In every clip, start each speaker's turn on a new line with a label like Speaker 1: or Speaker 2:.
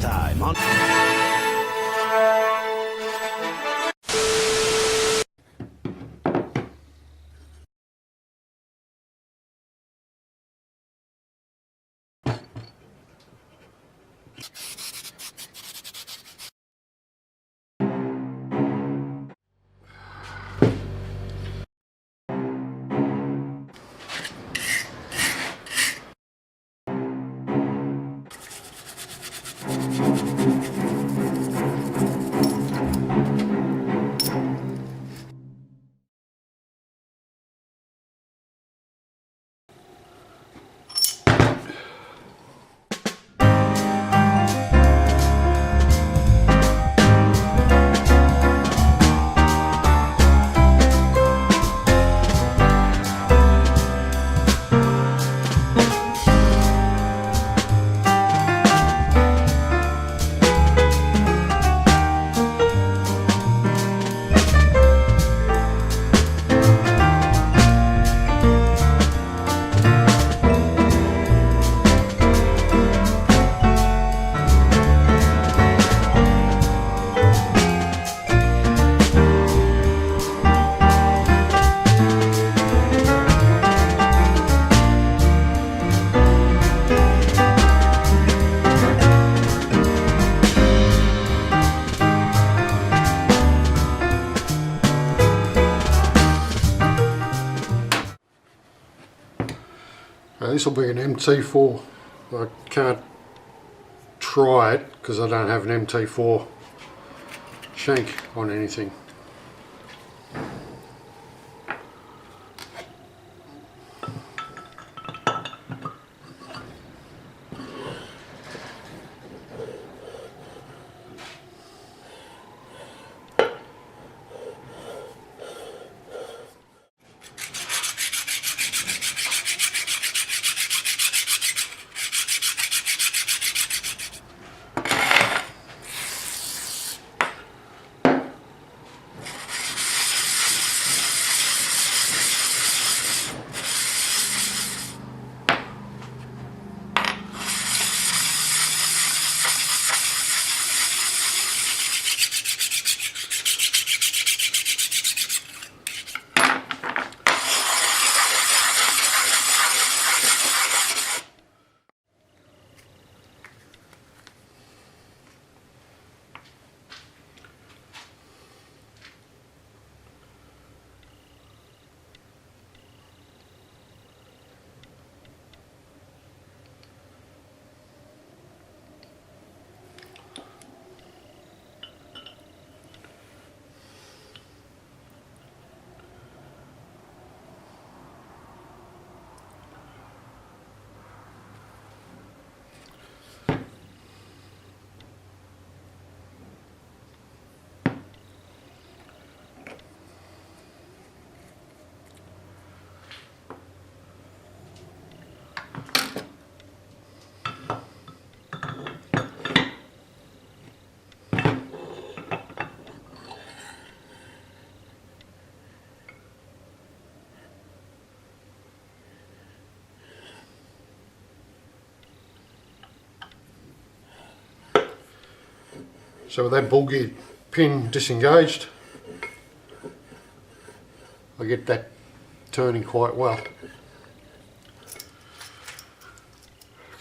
Speaker 1: time on...
Speaker 2: This will be an MT4. I can't try it because I don't have an MT4 shank on anything. So with that ball gear pin disengaged, I get that turning quite well.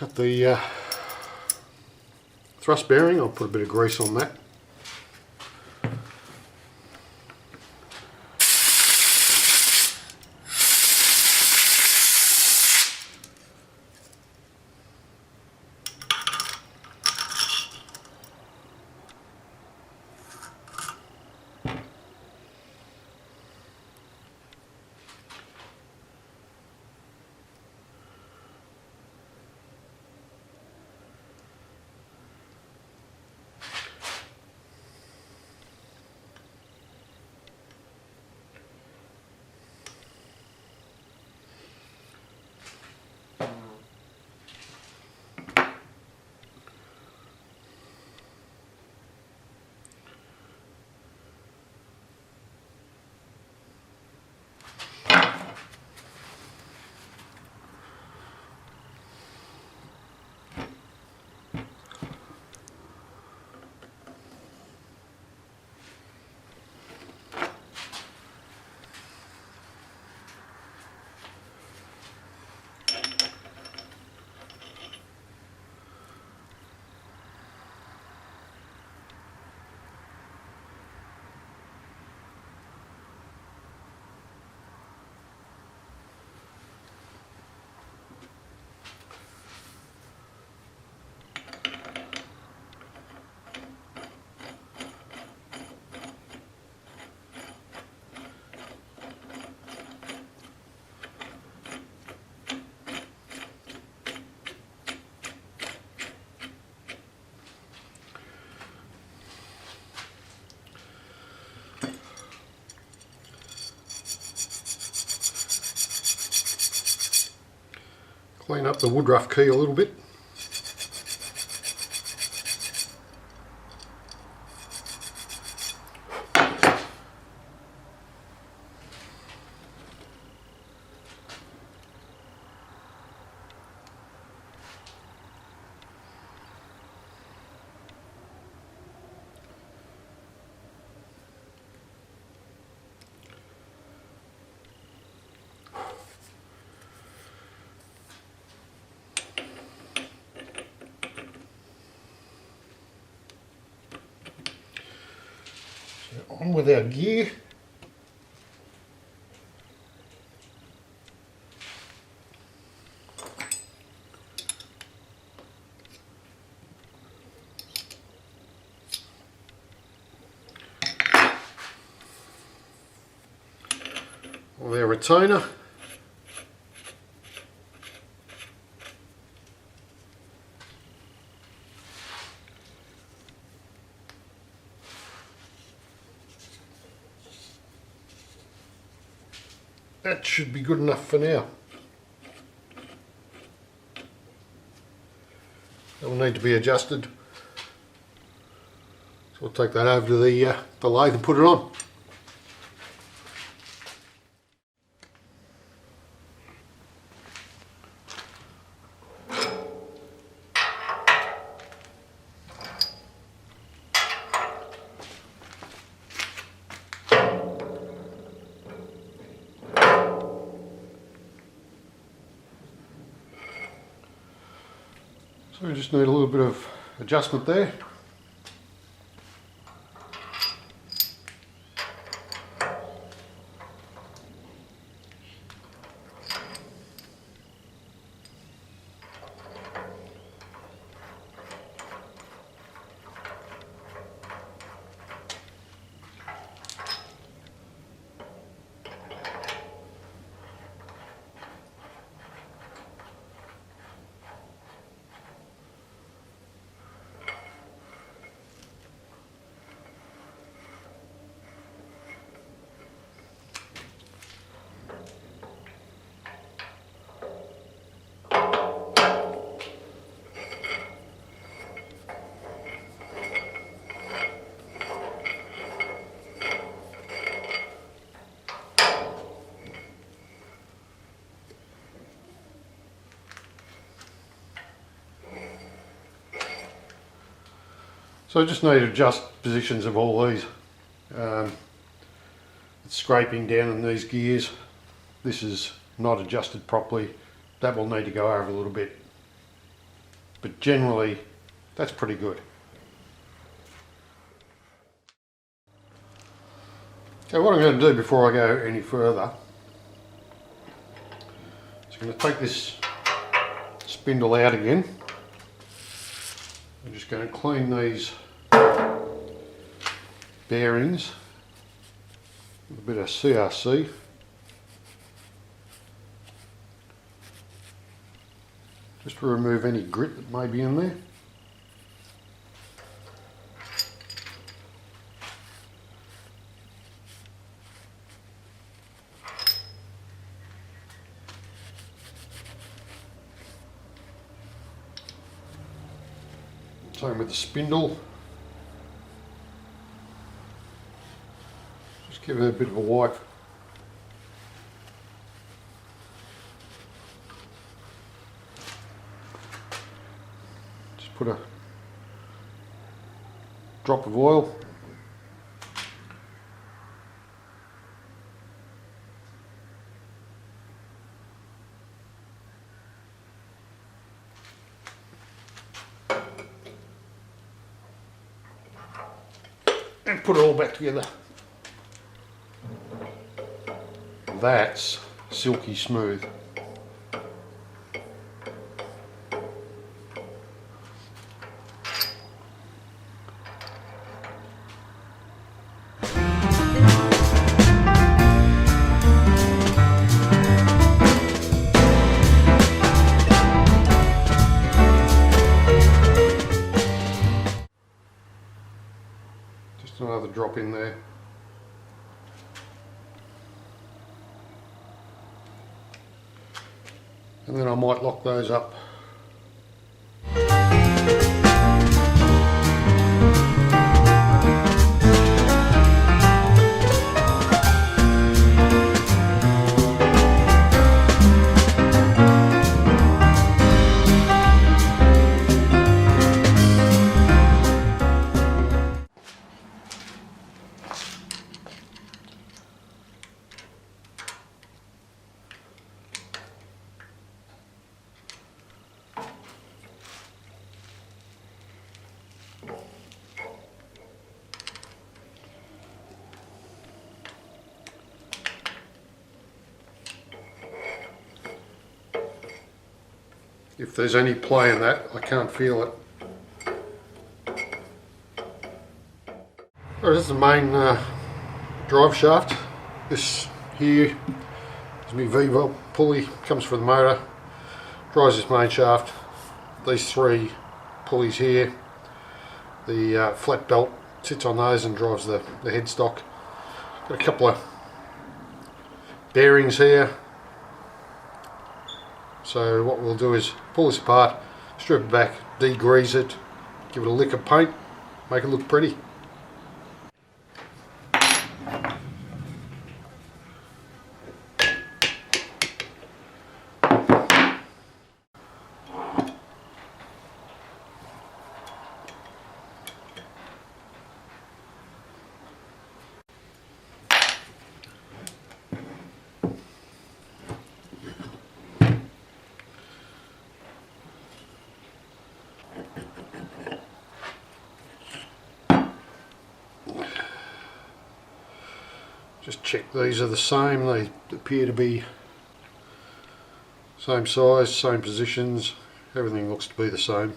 Speaker 2: Got the thrust bearing, I'll put a bit of grease on that. Clean up the Woodruff key a little bit. On with our gear. With our retainer. That should be good enough for now. That will need to be adjusted. So we'll take that over to the lathe and put it on. So we just need a little bit of adjustment there. So I just need to adjust positions of all these. It's scraping down in these gears. This is not adjusted properly. That will need to go over a little bit. But generally, that's pretty good. Okay, what I'm going to do before I go any further is I'm going to take this spindle out again. I'm just going to clean these bearings with a bit of CRC. Just to remove any grit that may be in there. Same with the spindle. Just give it a bit of a wipe. Just put a drop of oil. And put it all back together. That's silky smooth. Just another drop in there. and then I might lock those up. If there's any play in that, I can't feel it. This is the main drive shaft. This here is my V-valve pulley, comes for the motor, drives this main shaft. These three pulleys here, the flat belt sits on those and drives the headstock. Got a couple of bearings here. So what we'll do is pull this apart, strip it back, degrease it, give it a lick of paint, make it look pretty. Just check these are the same, they appear to be same size, same positions, everything looks to be the same.